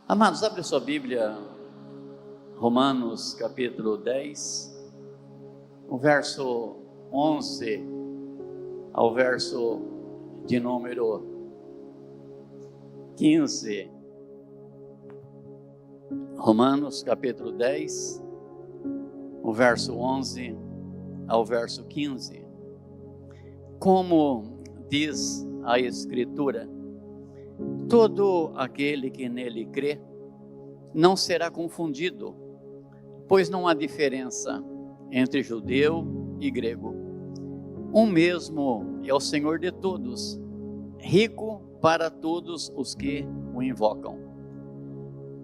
Amados, abre sua Bíblia, Romanos capítulo 10, o verso 11 ao verso de número 15. Romanos capítulo 10, o verso 11 ao verso 15. Como diz a Escritura, todo aquele que nele crê não será confundido, pois não há diferença entre judeu e grego. Um mesmo é o Senhor de todos, rico para todos os que o invocam.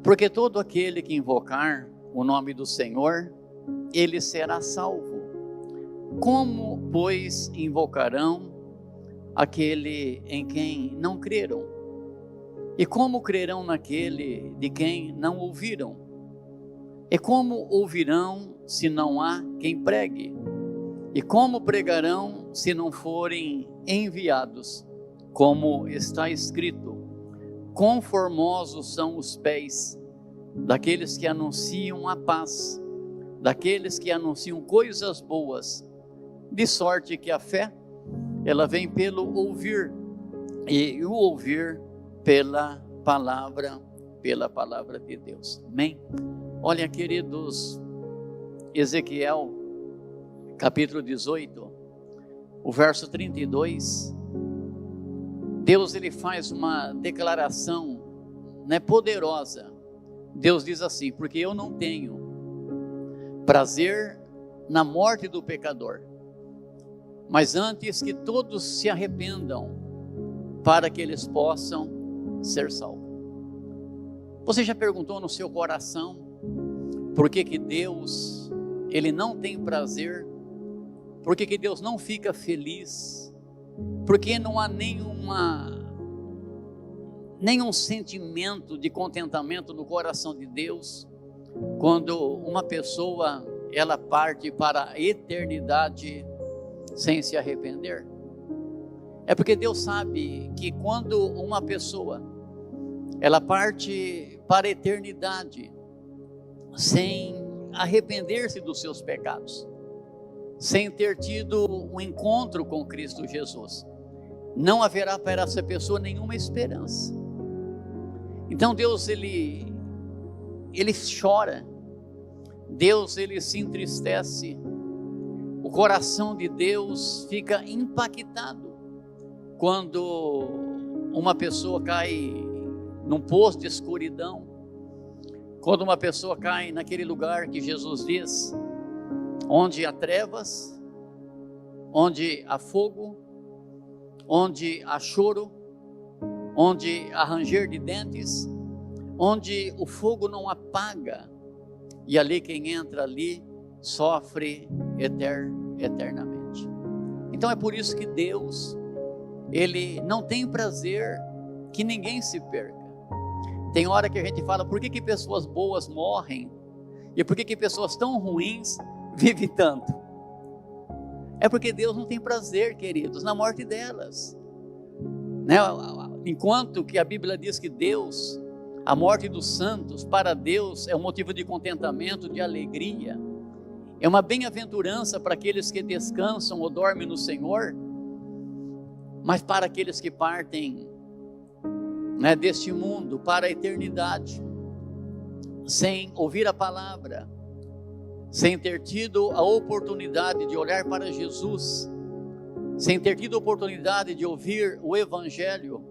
Porque todo aquele que invocar o nome do Senhor, ele será salvo. Como, pois, invocarão aquele em quem não creram? E como crerão naquele de quem não ouviram? E como ouvirão se não há quem pregue? E como pregarão se não forem enviados? Como está escrito: quão formosos são os pés daqueles que anunciam a paz, daqueles que anunciam coisas boas, de sorte que a fé, ela vem pelo ouvir, e o ouvir pela palavra de Deus. Amém? Olha, queridos, Ezequiel, capítulo 18, o verso 32, Deus ele faz uma declaração, poderosa. Deus diz assim: porque eu não tenho prazer na morte do pecador, mas antes que todos se arrependam, para que eles possam ser salvos. Você já perguntou no seu coração por que Deus ele não tem prazer? Por que Deus não fica feliz? Porque não há nenhum sentimento de contentamento no coração de Deus quando uma pessoa ela parte para a eternidade sem se arrepender? É porque Deus sabe que quando uma pessoa ela parte para a eternidade sem arrepender-se dos seus pecados, sem ter tido um encontro com Cristo Jesus, não haverá para essa pessoa nenhuma esperança. Então Deus ele chora, Deus ele se entristece, o coração de Deus fica impactado quando uma pessoa cai num poço de escuridão, quando uma pessoa cai naquele lugar que Jesus diz, onde há trevas, onde há fogo, onde há choro, onde há ranger de dentes, onde o fogo não apaga, e ali quem entra ali sofre eternamente. Então é por isso que Deus ele não tem prazer que ninguém se perca. Tem hora que a gente fala: por que pessoas boas morrem? E por que pessoas tão ruins vivem tanto? É porque Deus não tem prazer, queridos, na morte delas. Enquanto que a Bíblia diz que Deus, a morte dos santos, para Deus é um motivo de contentamento, de alegria, é uma bem-aventurança para aqueles que descansam ou dormem no Senhor. Mas para aqueles que partem deste mundo para a eternidade, sem ouvir a palavra, sem ter tido a oportunidade de olhar para Jesus, sem ter tido a oportunidade de ouvir o Evangelho,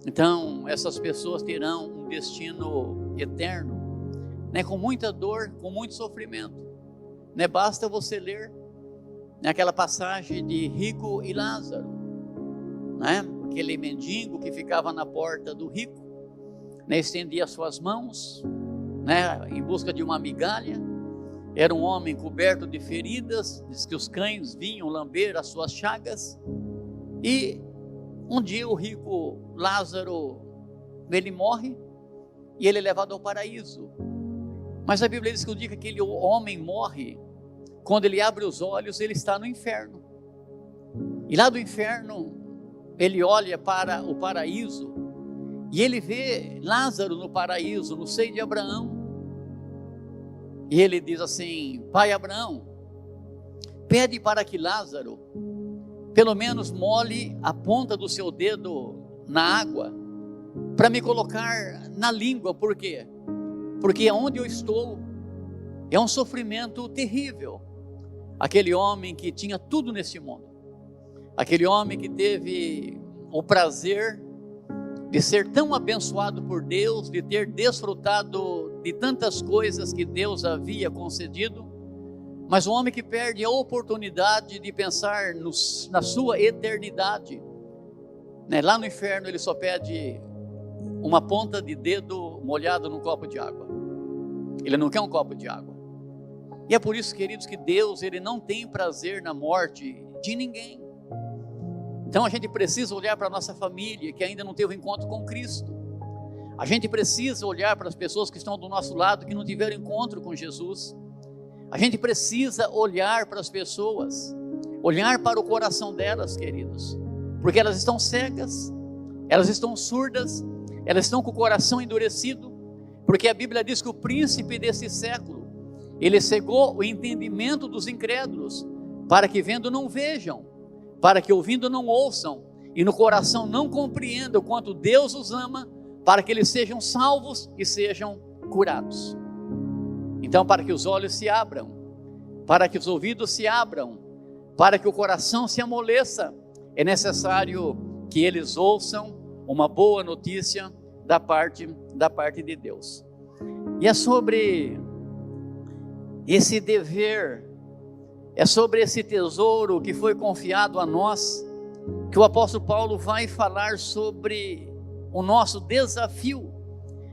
então essas pessoas terão um destino eterno, com muita dor, com muito sofrimento. Basta você ler aquela passagem de rico e Lázaro, aquele mendigo que ficava na porta do rico, estendia suas mãos, em busca de uma migalha. Era um homem coberto de feridas, diz que os cães vinham lamber as suas chagas. E um dia o rico Lázaro, ele morre e ele é levado ao paraíso. Mas a Bíblia diz que o dia que aquele homem morre, quando ele abre os olhos, ele está no inferno. E lá do inferno ele olha para o paraíso E ele vê Lázaro no paraíso, no seio de Abraão. E ele diz assim: pai Abraão, pede para que Lázaro pelo menos molhe a ponta do seu dedo na água, para me colocar na língua. Por quê? Porque onde eu estou é um sofrimento terrível. Aquele homem que tinha tudo nesse mundo, aquele homem que teve o prazer de ser tão abençoado por Deus, de ter desfrutado de tantas coisas que Deus havia concedido, mas um homem que perde a oportunidade de pensar na sua eternidade, né? Lá no inferno ele só pede uma ponta de dedo molhado num copo de água. Ele não quer um copo de água. E é por isso, queridos, que Deus, ele não tem prazer na morte de ninguém. Então a gente precisa olhar para a nossa família que ainda não teve um encontro com Cristo. A gente precisa olhar para as pessoas que estão do nosso lado, que não tiveram encontro com Jesus. A gente precisa olhar para as pessoas, olhar para o coração delas, queridos, porque elas estão cegas, elas estão surdas, elas estão com o coração endurecido, porque a Bíblia diz que o príncipe desse século, ele cegou o entendimento dos incrédulos, para que vendo não vejam, para que ouvindo não ouçam, e no coração não compreendam o quanto Deus os ama, para que eles sejam salvos e sejam curados. Então, para que os olhos se abram, para que os ouvidos se abram, para que o coração se amoleça, é necessário que eles ouçam uma boa notícia da parte de Deus. E é sobre esse dever, é sobre esse tesouro que foi confiado a nós, que o apóstolo Paulo vai falar sobre o nosso desafio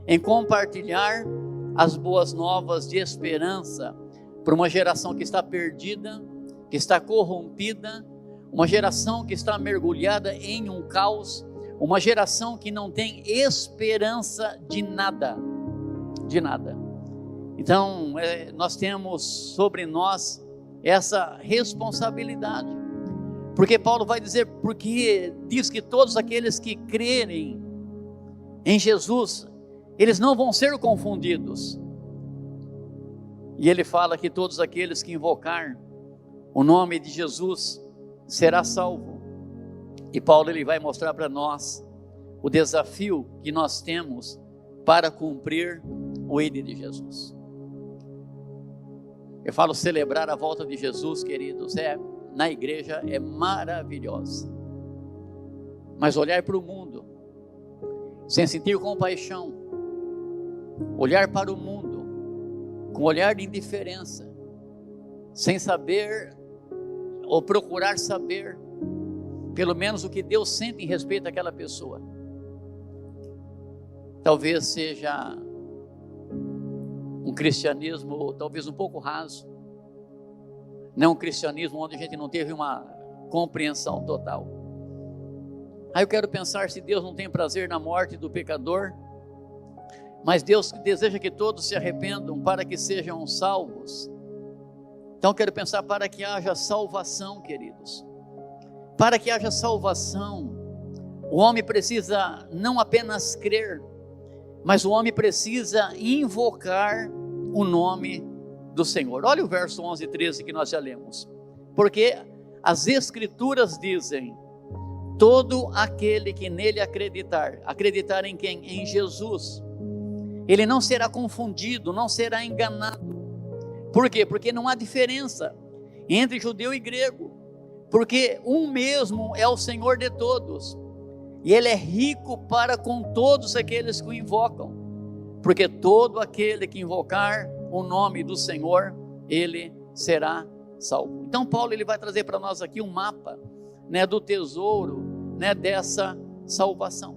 em compartilhar as boas novas de esperança para uma geração que está perdida, que está corrompida, uma geração que está mergulhada em um caos, uma geração que não tem esperança de nada, de nada. Então, nós temos sobre nós essa responsabilidade, porque Paulo vai dizer, porque diz que todos aqueles que crerem em Jesus, eles não vão ser confundidos. E ele fala que todos aqueles que invocar o nome de Jesus será salvo. E Paulo, ele vai mostrar para nós o desafio que nós temos para cumprir o ID de Jesus. Eu falo, celebrar a volta de Jesus, queridos, na igreja é maravilhosa. Mas olhar para o mundo sem sentir compaixão, olhar para o mundo com olhar de indiferença, sem saber ou procurar saber pelo menos o que Deus sente em respeito àquela pessoa, talvez seja um cristianismo talvez um pouco raso, não um cristianismo onde a gente não teve uma compreensão total. Aí eu quero pensar, se Deus não tem prazer na morte do pecador, mas Deus deseja que todos se arrependam para que sejam salvos. Então eu quero pensar, para que haja salvação, queridos, para que haja salvação, o homem precisa não apenas crer, mas o homem precisa invocar o nome do Senhor. Olha o verso 11 e 13 que nós já lemos. Porque as Escrituras dizem, todo aquele que nele acreditar em quem? Em Jesus, ele não será confundido, não será enganado. Por quê? Porque não há diferença entre judeu e grego, porque um mesmo é o Senhor de todos, e Ele é rico para com todos aqueles que o invocam, porque todo aquele que invocar o nome do Senhor, ele será salvo. Então Paulo, ele vai trazer para nós aqui um mapa, né, do tesouro, né, dessa salvação.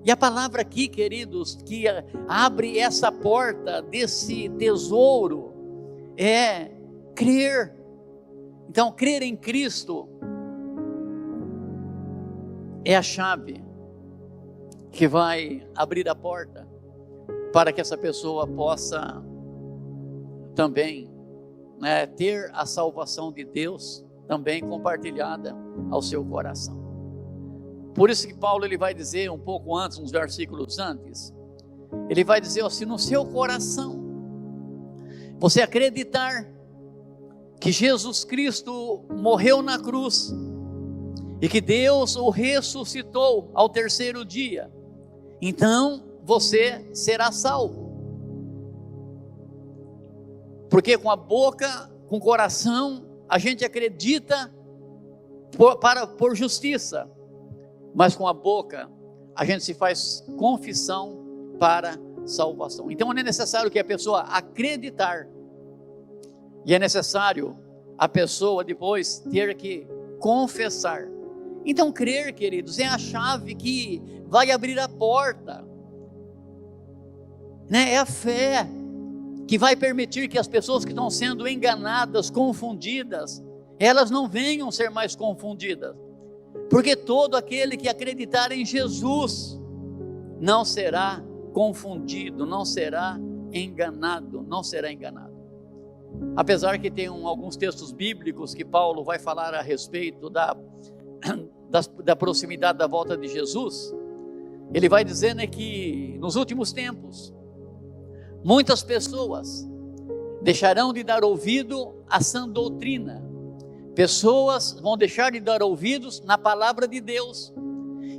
E a palavra aqui, queridos, que abre essa porta desse tesouro, é crer. Então, crer em Cristo é a chave que vai abrir a porta para que essa pessoa possa também, né, ter a salvação de Deus também compartilhada ao seu coração. Por isso que Paulo ele vai dizer um pouco antes, uns versículos antes, ele vai dizer assim: no seu coração, você acreditar que Jesus Cristo morreu na cruz e que Deus o ressuscitou ao terceiro dia, então você será salvo. Porque com a boca, com o coração, a gente acredita por justiça, mas com a boca a gente se faz confissão para salvação. Então é necessário que a pessoa acreditar, e é necessário a pessoa depois ter que confessar. Então crer, queridos, é a chave que vai abrir a porta, né? É a fé que vai permitir que as pessoas que estão sendo enganadas, confundidas, elas não venham ser mais confundidas, porque todo aquele que acreditar em Jesus não será confundido, não será enganado, não será enganado. Apesar que tem alguns textos bíblicos que Paulo vai falar a respeito da proximidade da volta de Jesus, ele vai dizer, né, que nos últimos tempos, muitas pessoas deixarão de dar ouvido à sã doutrina, pessoas vão deixar de dar ouvidos na palavra de Deus,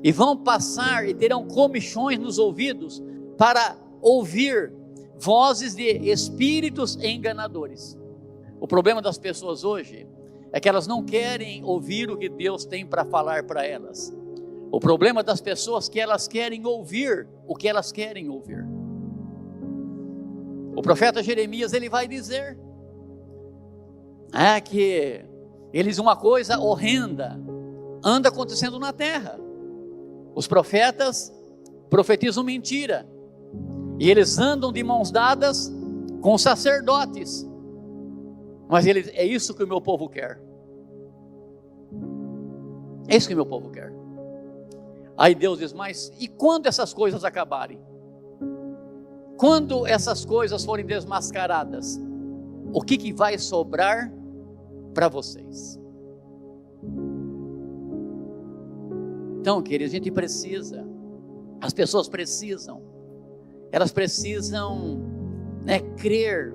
e vão passar e terão comichões nos ouvidos para ouvir vozes de espíritos enganadores. O problema das pessoas hoje é que elas não querem ouvir o que Deus tem para falar para elas. O problema das pessoas é que elas querem ouvir o que elas querem ouvir. O profeta Jeremias, ele vai dizer que eles, uma coisa horrenda anda acontecendo na terra. Os profetas profetizam mentira, e eles andam de mãos dadas com sacerdotes, mas é isso que o meu povo quer. É isso que o meu povo quer. Aí Deus diz: mas e quando essas coisas acabarem? Quando essas coisas forem desmascaradas, o que vai sobrar para vocês? Então, queridos, a gente precisa, as pessoas precisam, elas precisam, crer,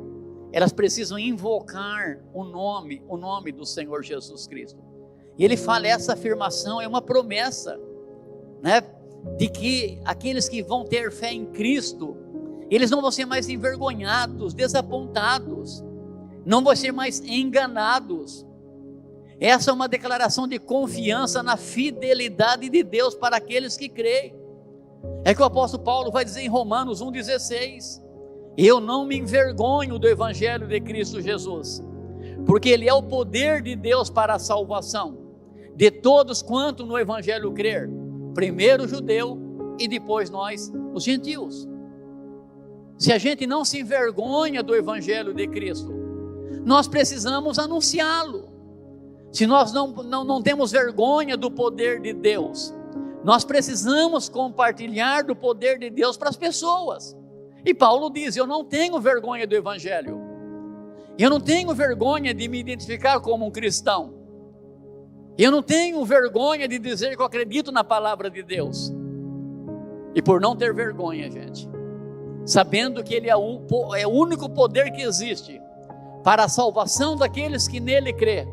elas precisam invocar o nome do Senhor Jesus Cristo. E ele fala, essa afirmação é uma promessa, de que aqueles que vão ter fé em Cristo, eles não vão ser mais envergonhados, desapontados, não vão ser mais enganados. Essa é uma declaração de confiança na fidelidade de Deus para aqueles que creem. É que o apóstolo Paulo vai dizer em Romanos 1,16: eu não me envergonho do evangelho de Cristo Jesus, porque ele é o poder de Deus para a salvação de todos quanto no evangelho crer, primeiro o judeu e depois nós, os gentios. Se a gente não se envergonha do evangelho de Cristo, nós precisamos anunciá-lo. Se nós não temos vergonha do poder de Deus, nós precisamos compartilhar do poder de Deus para as pessoas. E Paulo diz, eu não tenho vergonha do evangelho, eu não tenho vergonha de me identificar como um cristão, eu não tenho vergonha de dizer que eu acredito na palavra de Deus. E por não ter vergonha, gente, sabendo que ele é o único poder que existe para a salvação daqueles que nele crê,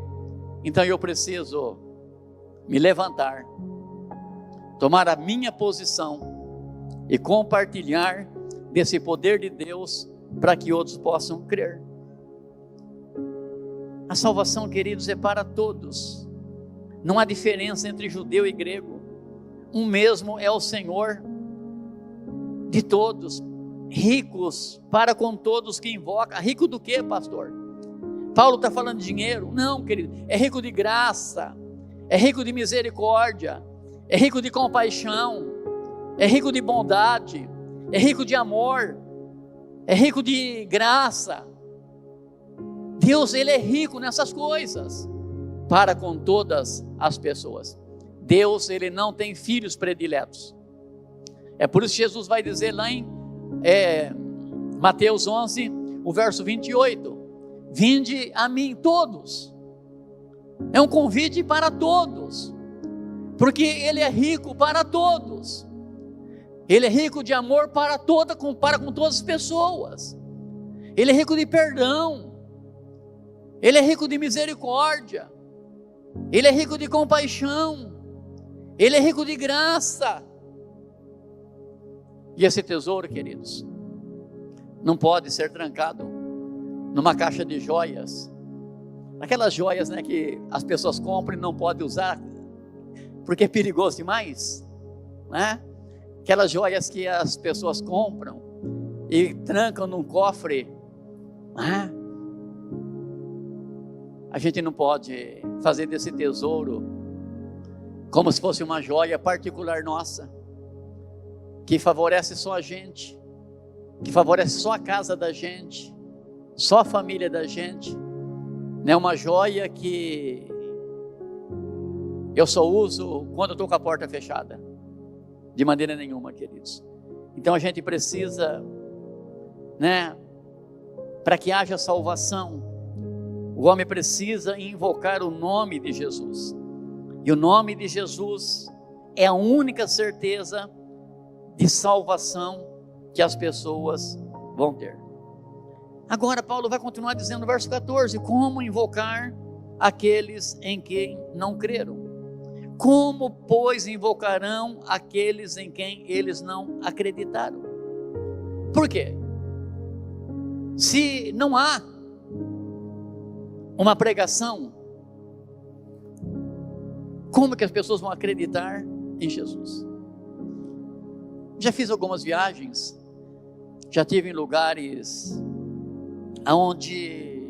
então eu preciso me levantar, tomar a minha posição e compartilhar desse poder de Deus para que outros possam crer. A salvação, queridos, é para todos, não há diferença entre judeu e grego, um mesmo é o Senhor de todos, ricos para com todos que invoca. Rico do que, pastor? Paulo está falando de dinheiro? Não, querido, é rico de graça, é rico de misericórdia, é rico de compaixão, é rico de bondade, é rico de amor, é rico de graça. Deus, ele é rico nessas coisas para com todas as pessoas. Deus, ele não tem filhos prediletos. É por isso que Jesus vai dizer lá em Mateus 11, o verso 28, vinde a mim todos. É um convite para todos, Porque Ele é rico para todos. Ele é rico de amor para com todas as pessoas. Ele é rico de perdão. Ele é rico de misericórdia. Ele é rico de compaixão. Ele é rico de graça. E esse tesouro, queridos, não pode ser trancado numa caixa de joias. Aquelas joias, né, que as pessoas compram e não podem usar, porque é perigoso demais, né? Aquelas joias que as pessoas compram e trancam num cofre, né? A gente não pode fazer desse tesouro como se fosse uma joia particular nossa, que favorece só a gente, que favorece só a casa da gente, só a família da gente. Não é uma joia que eu só uso quando eu estou com a porta fechada. De maneira nenhuma, queridos. Então a gente precisa, né, para que haja salvação, o homem precisa invocar o nome de Jesus. E o nome de Jesus é a única certeza de salvação que as pessoas vão ter. Agora Paulo vai continuar dizendo no verso 14, como invocar aqueles em quem não creram? Como, pois, invocarão aqueles em quem eles não acreditaram? Por quê? Se não há uma pregação, como que as pessoas vão acreditar em Jesus? Já fiz algumas viagens, já estive em lugares onde,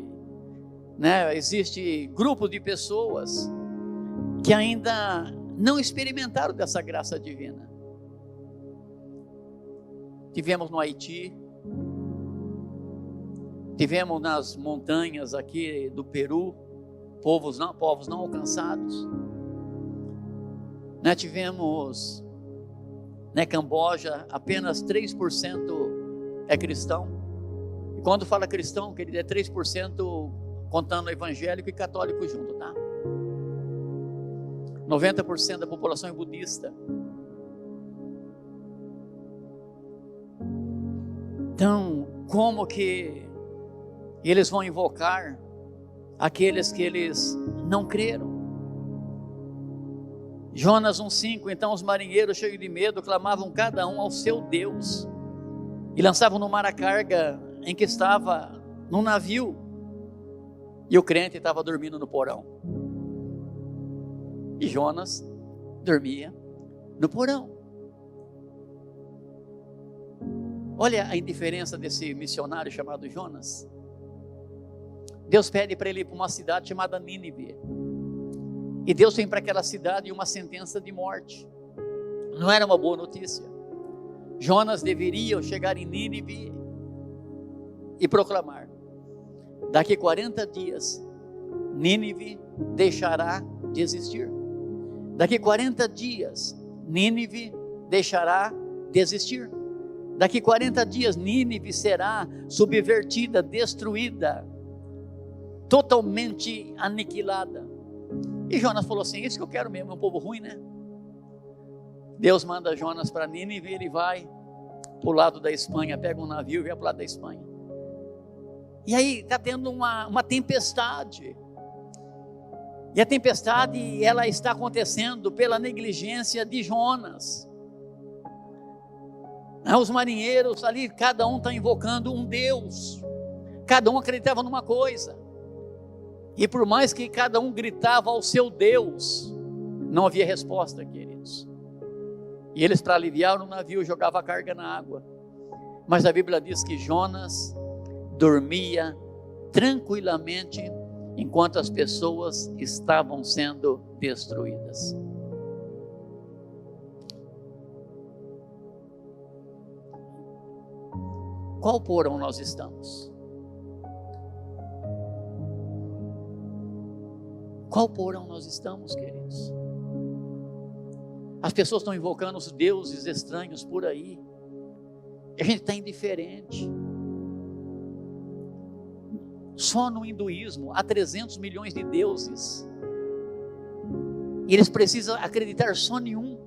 né, existe grupo de pessoas que ainda não experimentaram dessa graça divina. Tivemos no Haiti, tivemos nas montanhas aqui do Peru, povos não alcançados, né, tivemos na Camboja, apenas 3% é cristão, e quando fala cristão, querido, é 3% contando evangélico e católico junto, tá? 90% da população é budista. Então, como que eles vão invocar aqueles que eles não creram? Jonas 1,5, então os marinheiros cheios de medo clamavam cada um ao seu Deus e lançavam no mar a carga em que estava no navio, e o crente estava dormindo no porão. E Jonas dormia no porão. Olha a indiferença desse missionário chamado Jonas. Deus pede para ele ir para uma cidade chamada Nínive. E Deus tem para aquela cidade uma sentença de morte. Não era uma boa notícia. Jonas deveria chegar em Nínive e proclamar: daqui 40 dias, Nínive deixará de existir. Daqui 40 dias, Nínive deixará de existir. Daqui 40 dias, Nínive será subvertida, destruída, totalmente aniquilada. E Jonas falou assim: isso que eu quero mesmo, é um povo ruim, né? Deus manda Jonas para Nínive, ele vai para o lado da Espanha, pega um navio e vai para o lado da Espanha. E aí está tendo uma tempestade. E a tempestade, ela está acontecendo pela negligência de Jonas. Os marinheiros ali, cada um está invocando um Deus. Cada um acreditava numa coisa. E por mais que cada um gritava ao seu Deus, não havia resposta, queridos. E eles, para aliviar o navio, jogavam a carga na água. Mas a Bíblia diz que Jonas dormia tranquilamente enquanto as pessoas estavam sendo destruídas. Qual porão nós estamos? Qual porão nós estamos, queridos? As pessoas estão invocando os deuses estranhos por aí. A gente está indiferente. Só no hinduísmo há 300 milhões de deuses. E eles precisam acreditar só em um.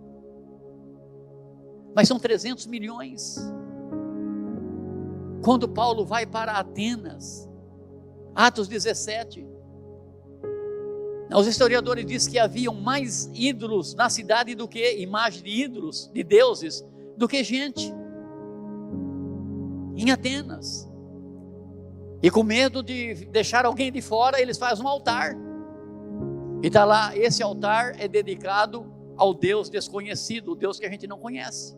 Mas são 300 milhões. Quando Paulo vai para Atenas, Atos 17, os historiadores dizem que haviam mais ídolos na cidade do que imagens de ídolos, de deuses, do que gente. Em Atenas. E com medo de deixar alguém de fora, eles fazem um altar. E está lá, esse altar é dedicado ao Deus desconhecido, o Deus que a gente não conhece.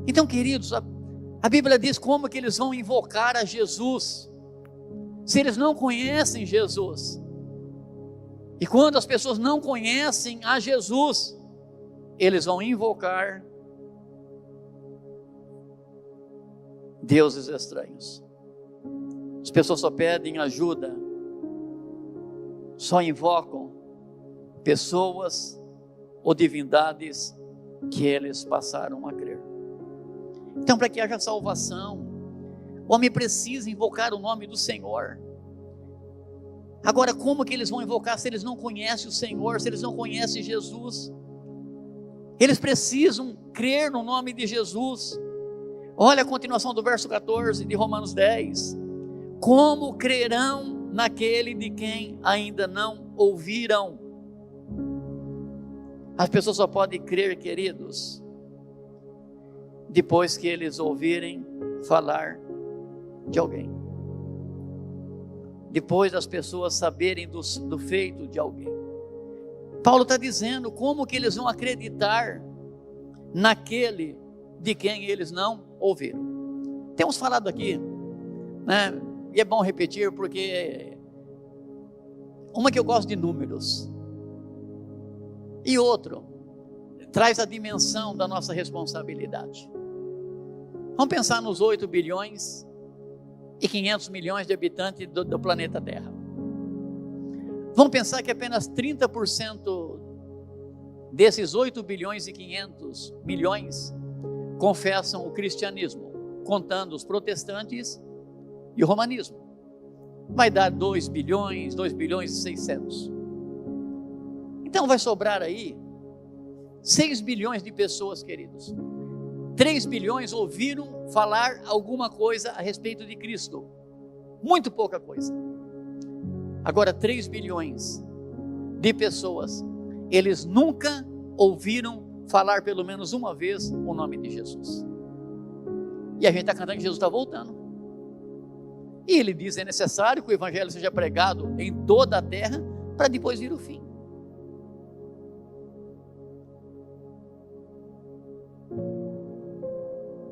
Então, queridos, a Bíblia diz como que eles vão invocar a Jesus, se eles não conhecem Jesus. E quando as pessoas não conhecem a Jesus, eles vão invocar deuses estranhos. As pessoas só pedem ajuda, só invocam pessoas ou divindades que eles passaram a crer. Então, para que haja salvação, o homem precisa invocar o nome do Senhor. Agora, como que eles vão invocar se eles não conhecem o Senhor, se eles não conhecem Jesus? Eles precisam crer no nome de Jesus. Olha a continuação do verso 14 de Romanos 10. Como crerão naquele de quem ainda não ouviram? As pessoas só podem crer, queridos, depois que eles ouvirem falar de alguém. Depois das pessoas saberem do feito de alguém. Paulo está dizendo como que eles vão acreditar naquele de quem eles não ouviram. Temos falado aqui, né? E é bom repetir porque uma que eu gosto de números e outro traz a dimensão da nossa responsabilidade. Vamos pensar nos 8 bilhões e 500 milhões de habitantes do planeta Terra. Vamos pensar que apenas 30% desses 8 bilhões e 500 milhões confessam o cristianismo, contando os protestantes e o romanismo. Vai dar 2 bilhões e 600. Então vai sobrar aí 6 bilhões de pessoas, queridos. 3 bilhões ouviram falar alguma coisa a respeito de Cristo. Muito pouca coisa. Agora 3 bilhões de pessoas, eles nunca ouviram falar pelo menos uma vez o nome de Jesus. E a gente está cantando que Jesus está voltando. E ele diz, é necessário que o evangelho seja pregado em toda a terra, para depois vir o fim.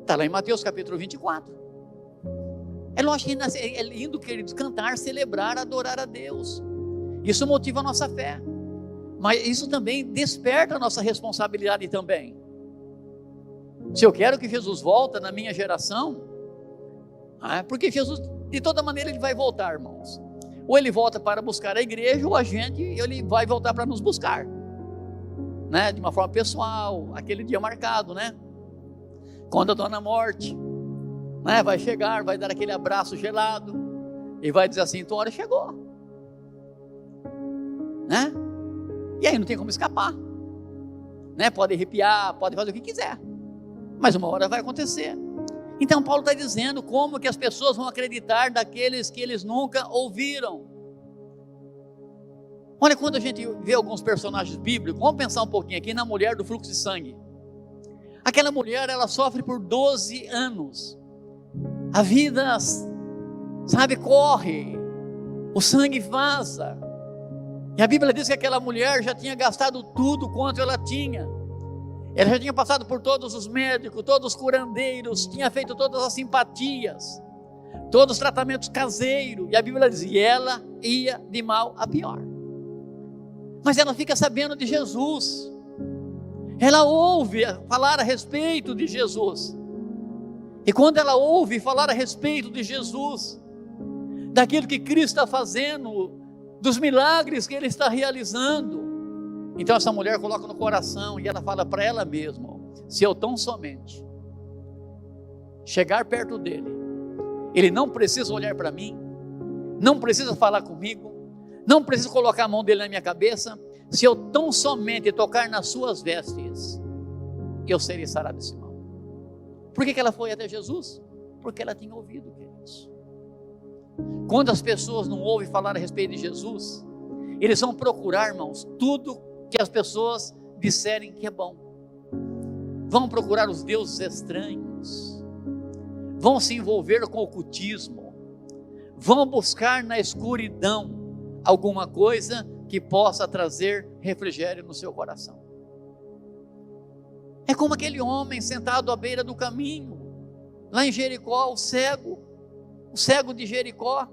Está lá em Mateus capítulo 24. É lógico que é lindo, queridos, cantar, celebrar, adorar a Deus. Isso motiva a nossa fé. Mas isso também desperta a nossa responsabilidade também. Se eu quero que Jesus volte na minha geração, porque Jesus, de toda maneira, ele vai voltar, irmãos. Ou ele volta para buscar a igreja, ou ele vai voltar para nos buscar, né? De uma forma pessoal, aquele dia marcado, né? Quando a dona morte, né, vai chegar, vai dar aquele abraço gelado e vai dizer assim, tua hora chegou, né? E aí não tem como escapar, né? Pode arrepiar, pode fazer o que quiser, mas uma hora vai acontecer. Então Paulo está dizendo como que as pessoas vão acreditar daqueles que eles nunca ouviram. Olha, quando a gente vê alguns personagens bíblicos, vamos pensar um pouquinho aqui na mulher do fluxo de sangue. Aquela mulher, ela sofre por 12 anos. A vida, sabe, corre. O sangue vaza. E a Bíblia diz que aquela mulher já tinha gastado tudo quanto ela tinha. Ela já tinha passado por todos os médicos, todos os curandeiros, tinha feito todas as simpatias, todos os tratamentos caseiros. E a Bíblia diz, e ela ia de mal a pior. Mas ela fica sabendo de Jesus. Ela ouve falar a respeito de Jesus. E quando ela ouve falar a respeito de Jesus, daquilo que Cristo está fazendo, dos milagres que Ele está realizando, então essa mulher coloca no coração e ela fala para ela mesma, se eu tão somente chegar perto dele, Ele não precisa olhar para mim, não precisa falar comigo, não preciso colocar a mão dele na minha cabeça, se eu tão somente tocar nas suas vestes, eu serei sarado desse mal. Por que ela foi até Jesus? Porque ela tinha ouvido, queridos. Quando as pessoas não ouvem falar a respeito de Jesus, eles vão procurar, irmãos, tudo que as pessoas disserem que é bom. Vão procurar os deuses estranhos, vão se envolver com o ocultismo, vão buscar na escuridão alguma coisa que possa trazer refrigério no seu coração. É como aquele homem sentado à beira do caminho, lá em Jericó, o cego de Jericó.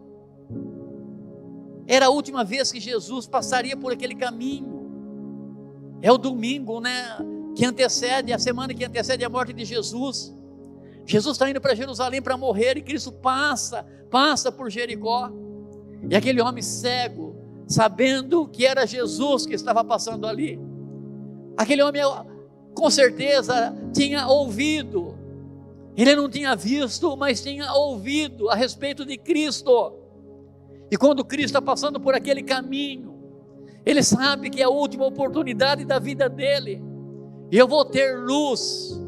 Era a última vez que Jesus passaria por aquele caminho. É o domingo, que antecede, a semana que antecede a morte de Jesus. Jesus está indo para Jerusalém para morrer, e Cristo passa por Jericó. E aquele homem cego, sabendo que era Jesus que estava passando ali, aquele homem com certeza tinha ouvido, ele não tinha visto, mas tinha ouvido a respeito de Cristo. E quando Cristo está passando por aquele caminho, ele sabe que é a última oportunidade da vida dele, e eu vou ter luz,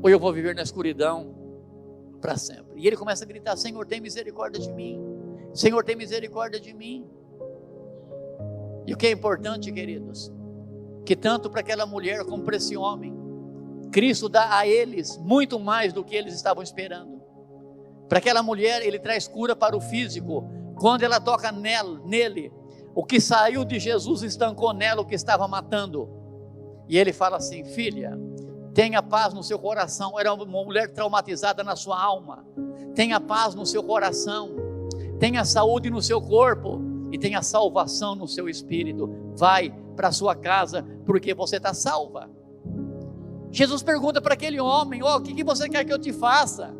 ou eu vou viver na escuridão para sempre. E ele começa a gritar: Senhor, tem misericórdia de mim, Senhor, tem misericórdia de mim. E o que é importante, queridos, que tanto para aquela mulher como para esse homem, Cristo dá a eles muito mais do que eles estavam esperando. Para aquela mulher, ele traz cura para o físico. Quando ela toca nele, o que saiu de Jesus estancou nela o que estava matando. E ele fala assim: filha, tenha paz no seu coração. Era uma mulher traumatizada na sua alma. Tenha paz no seu coração, tenha saúde no seu corpo e tenha salvação no seu espírito. Vai para a sua casa, porque você está salva. Jesus pergunta para aquele homem: o que você quer que eu te faça?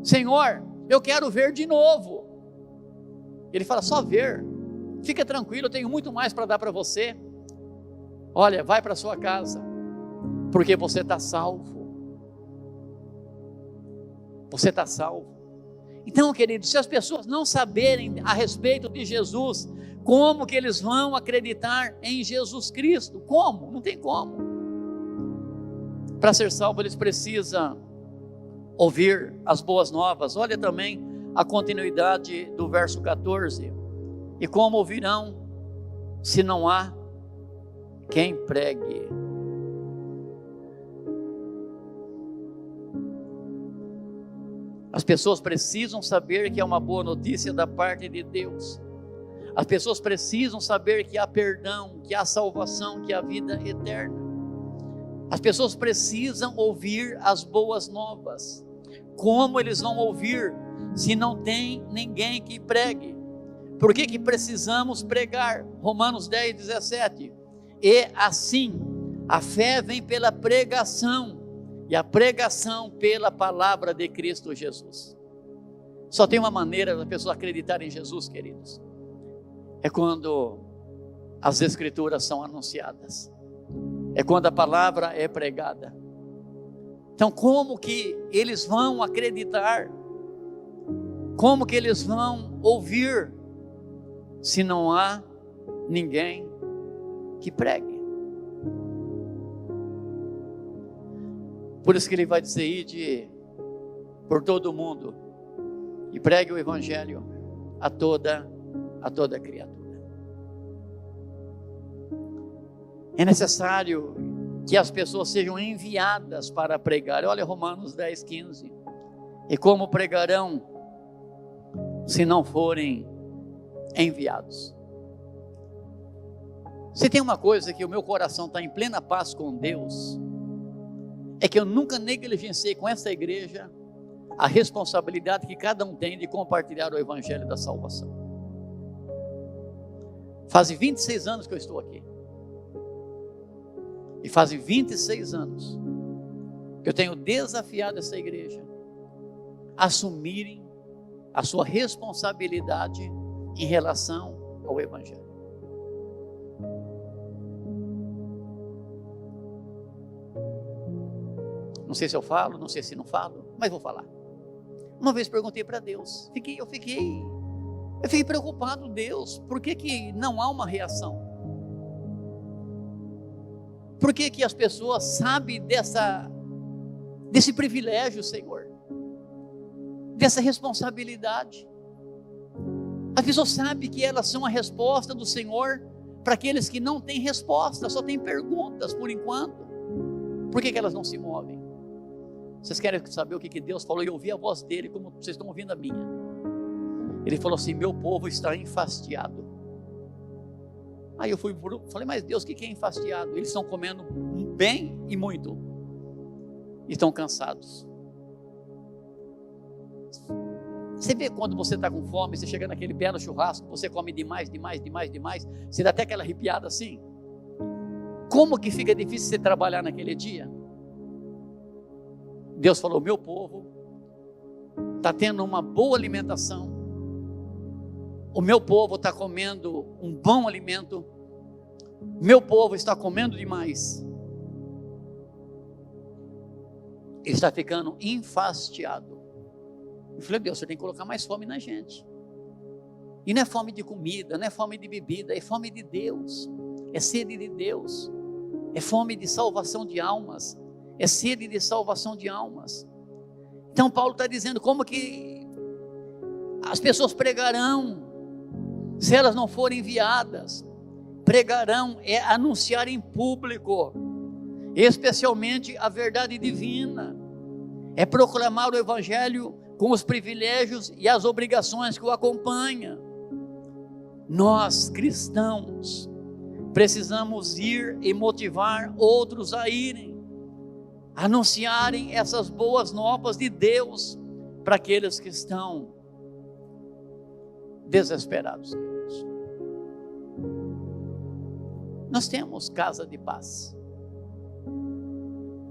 Senhor, eu quero ver de novo. Ele fala: só ver, fica tranquilo, eu tenho muito mais para dar para você. Olha, vai para a sua casa, porque você está salvo. Você está salvo. Então, queridos, se as pessoas não saberem a respeito de Jesus, como que eles vão acreditar em Jesus Cristo? Como? Não tem como. Para ser salvo, eles precisam ouvir as boas novas. Olha também a continuidade do verso 14. E como ouvirão, se não há quem pregue? As pessoas precisam saber que é uma boa notícia da parte de Deus. As pessoas precisam saber que há perdão, que há salvação, que há vida eterna. As pessoas precisam ouvir as boas novas. Como eles vão ouvir se não tem ninguém que pregue? Por que precisamos pregar? Romanos 10, 17. E assim, a fé vem pela pregação, e a pregação pela palavra de Cristo Jesus. Só tem uma maneira da pessoa acreditar em Jesus, queridos. É quando as escrituras são anunciadas. É quando a palavra é pregada. Então, como que eles vão acreditar? Como que eles vão ouvir se não há ninguém que pregue? Por isso que ele vai dizer: ide por todo o mundo e pregue o evangelho a toda criatura. É necessário que as pessoas sejam enviadas para pregar. Olha Romanos 10, 15. E como pregarão se não forem enviados? Se tem uma coisa que o meu coração está em plena paz com Deus, é que eu nunca negligenciei com essa igreja a responsabilidade que cada um tem de compartilhar o evangelho da salvação. Faz 26 anos que eu estou aqui. E faz 26 anos que eu tenho desafiado essa igreja a assumirem a sua responsabilidade em relação ao evangelho. Não sei se eu falo, não sei se não falo, mas vou falar. Uma vez perguntei para Deus, eu Eu fiquei preocupado, Deus, por que não há uma reação? Por que as pessoas sabem desse privilégio, Senhor? Dessa responsabilidade? As pessoas sabem que elas são a resposta do Senhor para aqueles que não têm resposta, só têm perguntas por enquanto. Por que elas não se movem? Vocês querem saber o que Deus falou? Eu ouvi a voz dele, como vocês estão ouvindo a minha. Ele falou assim: meu povo está enfastiado. Aí eu falei: mas Deus, o que é enfastiado? Eles estão comendo bem e muito, e estão cansados. Você vê quando você está com fome, você chega naquele belo churrasco, você come demais, você dá até aquela arrepiada assim. Como que fica difícil você trabalhar naquele dia? Deus falou: meu povo está tendo uma boa alimentação, o meu povo está comendo um bom alimento, meu povo está comendo demais, ele está ficando enfastiado. Eu falei: Deus, você tem que colocar mais fome na gente. E não é fome de comida, não é fome de bebida, é fome de Deus, é sede de Deus, é fome de salvação de almas, é sede de salvação de almas. Então Paulo está dizendo: como que as pessoas pregarão se elas não forem enviadas? Pregarão é anunciar em público, especialmente a verdade divina, é proclamar o evangelho com os privilégios e as obrigações que o acompanham. Nós, cristãos, precisamos ir e motivar outros a irem, anunciarem essas boas novas de Deus para aqueles que estão desesperados, queridos. Nós temos Casa de Paz.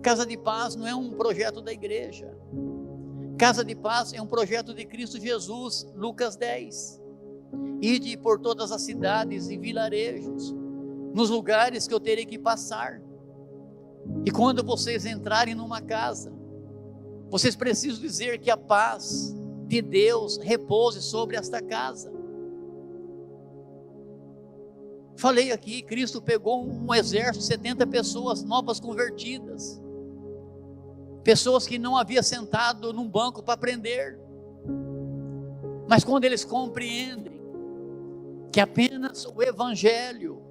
Casa de Paz não é um projeto da igreja. Casa de Paz é um projeto de Cristo Jesus. Lucas 10. Ide por todas as cidades e vilarejos, nos lugares que eu terei que passar. E quando vocês entrarem numa casa, vocês precisam dizer que a paz de Deus repouse sobre esta casa. Falei aqui, Cristo pegou um exército, 70 pessoas novas convertidas, pessoas que não havia sentado num banco para aprender, mas quando eles compreendem que apenas o evangelho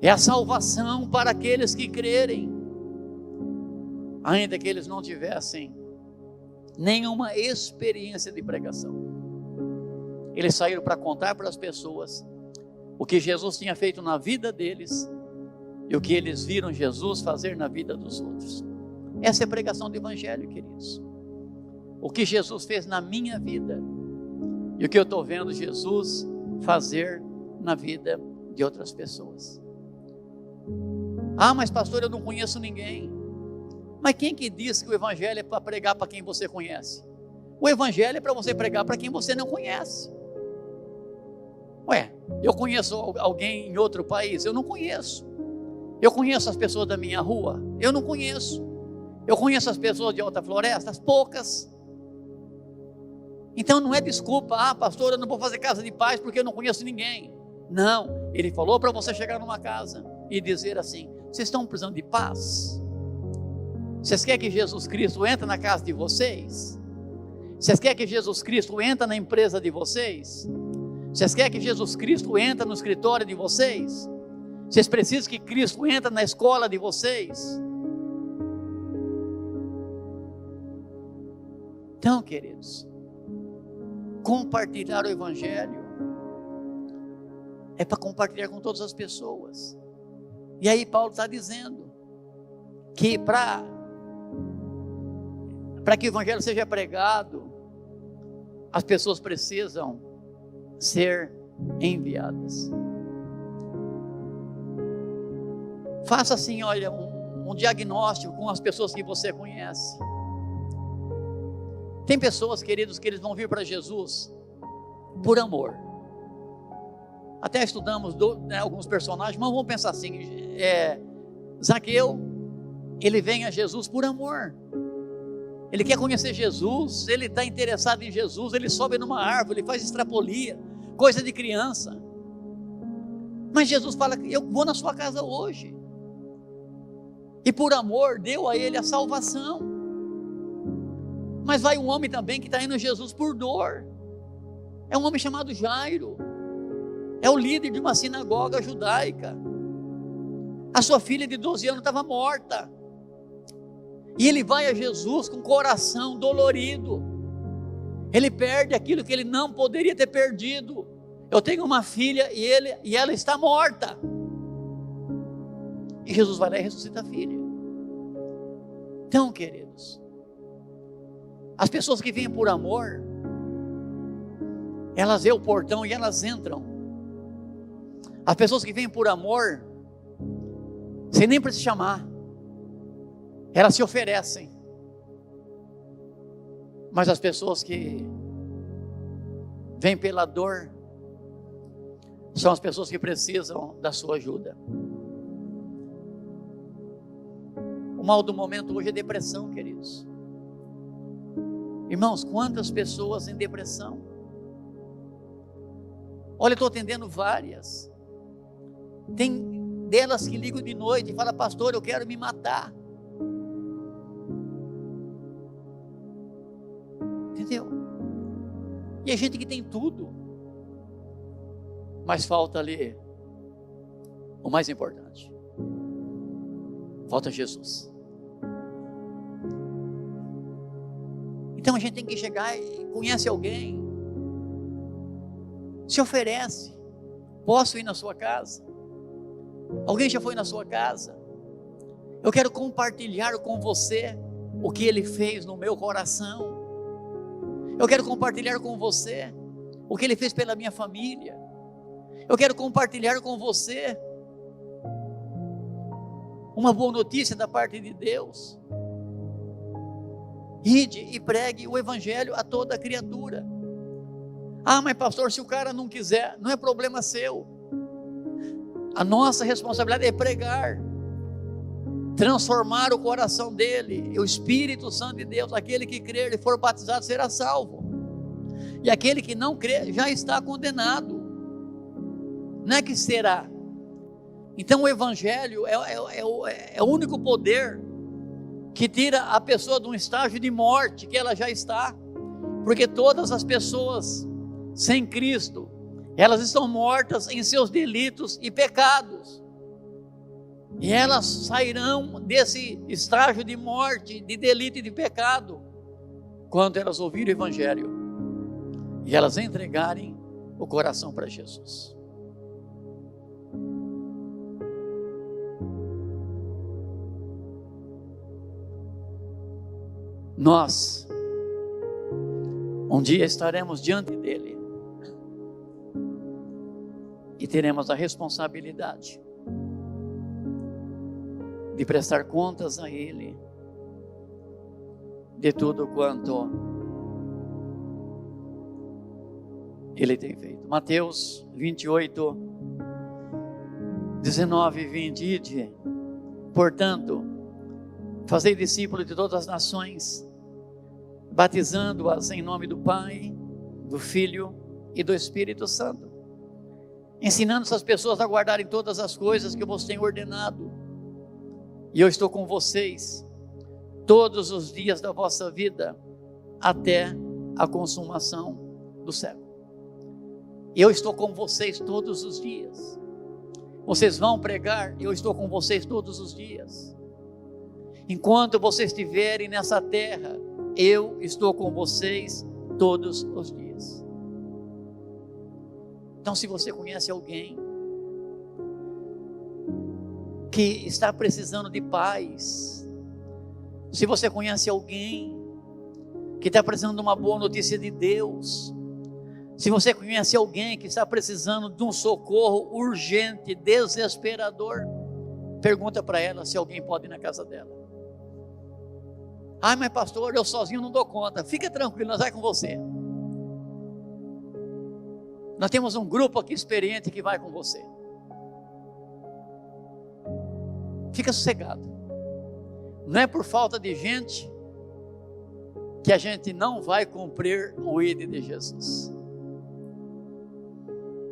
é a salvação para aqueles que crerem, ainda que eles não tivessem nenhuma experiência de pregação, eles saíram para contar para as pessoas o que Jesus tinha feito na vida deles e o que eles viram Jesus fazer na vida dos outros. Essa é a pregação do evangelho, queridos. O que Jesus fez na minha vida e o que eu estou vendo Jesus fazer na vida de outras pessoas. Ah, mas pastor, eu não conheço ninguém. Mas quem que diz que o evangelho é para pregar para quem você conhece? O evangelho é para você pregar para quem você não conhece. Ué, eu conheço alguém em outro país? Eu não conheço. Eu conheço as pessoas da minha rua? Eu não conheço. Eu conheço as pessoas de Alta Floresta? Poucas. Então não é desculpa: ah, pastor, eu não vou fazer casa de paz porque eu não conheço ninguém. Não, ele falou para você chegar numa casa e dizer assim: vocês estão precisando de paz? Vocês querem que Jesus Cristo entre na casa de vocês? Vocês querem que Jesus Cristo entre na empresa de vocês? Vocês querem que Jesus Cristo entre no escritório de vocês? Vocês precisam que Cristo entre na escola de vocês? Então, queridos, compartilhar o evangelho é para compartilhar com todas as pessoas. E aí Paulo está dizendo que para que o evangelho seja pregado, as pessoas precisam ser enviadas. Faça assim, olha, um diagnóstico com as pessoas que você conhece. Tem pessoas, queridos, que eles vão vir para Jesus por amor. Até estudamos alguns personagens, mas vamos pensar assim: Zaqueu, ele vem a Jesus por amor. ele quer conhecer Jesus, ele está interessado em Jesus, ele sobe numa árvore, ele faz extrapolia, coisa de criança. Mas Jesus fala: eu vou na sua casa hoje. E por amor deu a ele a salvação. Mas vai um homem também que está indo a Jesus por dor. É um homem chamado Jairo. É o líder de uma sinagoga judaica. A sua filha de 12 anos estava morta. E ele vai a Jesus com o coração dolorido. Ele perde aquilo que ele não poderia ter perdido. Eu tenho uma filha e ela está morta. E Jesus vai lá e ressuscita a filha. Então, queridos, as pessoas que vêm por amor, elas veem o portão e elas entram. As pessoas que vêm por amor, sem nem precisar chamar, elas se oferecem. Mas as pessoas que vêm pela dor, são as pessoas que precisam da sua ajuda. O mal do momento hoje é depressão, queridos. Irmãos, quantas pessoas em depressão? Olha, eu estou atendendo várias. Tem delas que ligam de noite e falam: pastor, eu quero me matar. Entendeu? E a gente que tem tudo, mas falta ali o mais importante. Falta Jesus. Então a gente tem que chegar e conhece alguém, se oferece: posso ir na sua casa? Alguém já foi na sua casa? Eu quero compartilhar com você o que Ele fez no meu coração. Eu quero compartilhar com você o que Ele fez pela minha família. Eu quero compartilhar com você uma boa notícia da parte de Deus. Ide e pregue o evangelho a toda criatura. Ah, mas pastor, se o cara não quiser, não é problema seu. A nossa responsabilidade é pregar, transformar o coração dele. E o Espírito Santo de Deus, aquele que crer e for batizado será salvo. E aquele que não crer já está condenado. Não é que será. Então o evangelho é o único poder que tira a pessoa de um estágio de morte que ela já está. Porque todas as pessoas sem Cristo, elas estão mortas em seus delitos e pecados. E elas sairão desse estágio de morte, de delito e de pecado, quando elas ouvirem o evangelho e elas entregarem o coração para Jesus. Nós um dia estaremos diante dele e teremos a responsabilidade de prestar contas a ele de tudo quanto ele tem feito. Mateus 28, 19 e 20. Ide, portanto, fazei discípulos de todas as nações, batizando-as em nome do Pai, do Filho e do Espírito Santo, ensinando essas pessoas a guardarem todas as coisas que eu vos tenho ordenado. E eu estou com vocês todos os dias da vossa vida, até a consumação do século. Eu estou com vocês todos os dias. Vocês vão pregar, eu estou com vocês todos os dias. Enquanto vocês estiverem nessa terra, eu estou com vocês todos os dias. Então, se você conhece alguém que está precisando de paz, se você conhece alguém que está precisando de uma boa notícia de Deus, se você conhece alguém que está precisando de um socorro urgente, desesperador, pergunta para ela se alguém pode ir na casa dela. Ah, mas pastor, eu sozinho não dou conta. Fica tranquilo, nós vamos com você. Nós temos um grupo aqui experiente que vai com você. Fica sossegado. Não é por falta de gente que a gente não vai cumprir o ID de Jesus.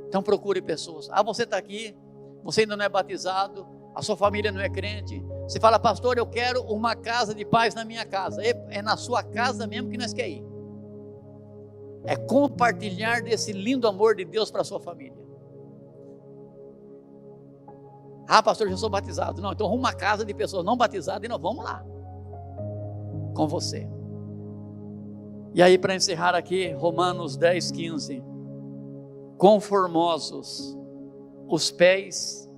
Então procure pessoas. Você está aqui, você ainda não é batizado, a sua família não é crente. Você fala, pastor, eu quero uma casa de paz na minha casa. É na sua casa mesmo que nós queremos ir. É compartilhar desse lindo amor de Deus para a sua família. Pastor, eu já sou batizado. Não, então arruma uma casa de pessoas não batizadas e nós vamos lá com você. E aí, para encerrar aqui, Romanos 10:15. Conformosos os pés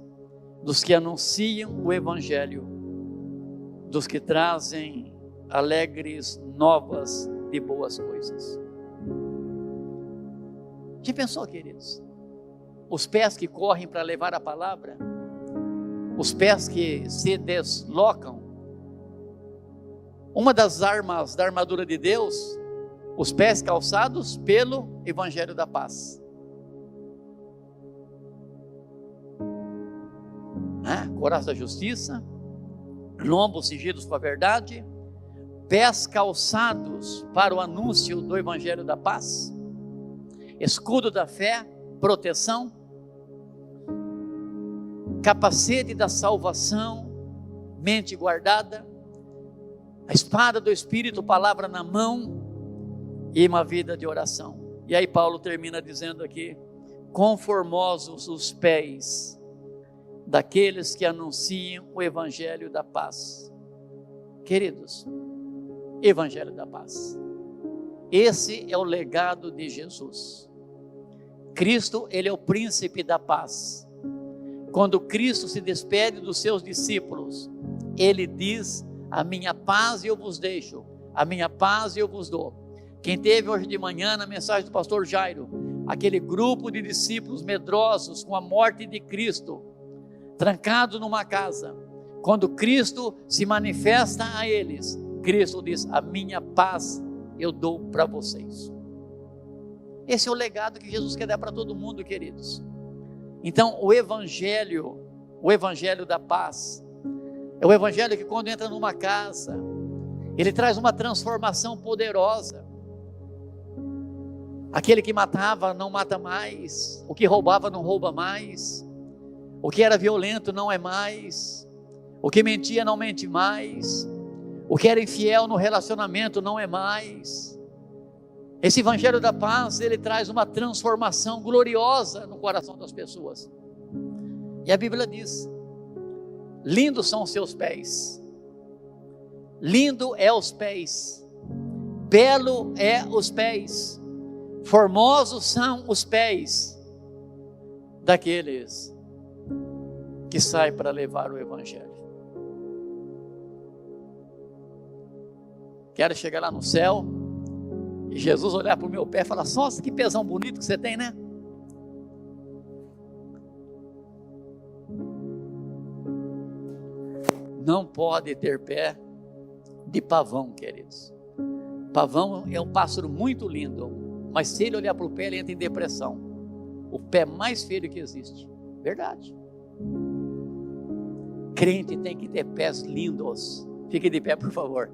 dos que anunciam o Evangelho, dos que trazem alegres novas de boas coisas. Já pensou, queridos? Os pés que correm para levar a palavra, os pés que se deslocam. Uma das armas da armadura de Deus, os pés calçados pelo Evangelho da paz. Coraça da justiça, lombos cingidos com a verdade, pés calçados para o anúncio do Evangelho da paz, escudo da fé, proteção, capacete da salvação, mente guardada, a espada do Espírito, palavra na mão e uma vida de oração. E aí Paulo termina dizendo aqui, conformosos os pés daqueles que anunciam o Evangelho da paz. Queridos, Evangelho da paz. Esse é o legado de Jesus. Cristo, ele é o príncipe da paz. Quando Cristo se despede dos seus discípulos, ele diz, a minha paz eu vos deixo, a minha paz eu vos dou. Quem teve hoje de manhã na mensagem do pastor Jairo, aquele grupo de discípulos medrosos com a morte de Cristo, trancado numa casa, quando Cristo se manifesta a eles, Cristo diz, a minha paz eu dou para vocês. Esse é o legado que Jesus quer dar para todo mundo, queridos. Então o Evangelho da paz, é o Evangelho que quando entra numa casa, ele traz uma transformação poderosa. Aquele que matava não mata mais, o que roubava não rouba mais, o que era violento não é mais, o que mentia não mente mais, o que era infiel no relacionamento não é mais. Esse Evangelho da paz, ele traz uma transformação gloriosa no coração das pessoas. E a Bíblia diz, lindos são os seus pés, lindo é os pés, belo é os pés, formosos são os pés daqueles que saem para levar o Evangelho. Quero chegar lá no céu e Jesus olhar para o meu pé e falar, nossa, que pezão bonito que você tem, né? Não pode ter pé de pavão, queridos. Pavão é um pássaro muito lindo, mas se ele olhar para o pé, ele entra em depressão. O pé mais feio que existe. Verdade. Crente tem que ter pés lindos. Fique de pé, por favor.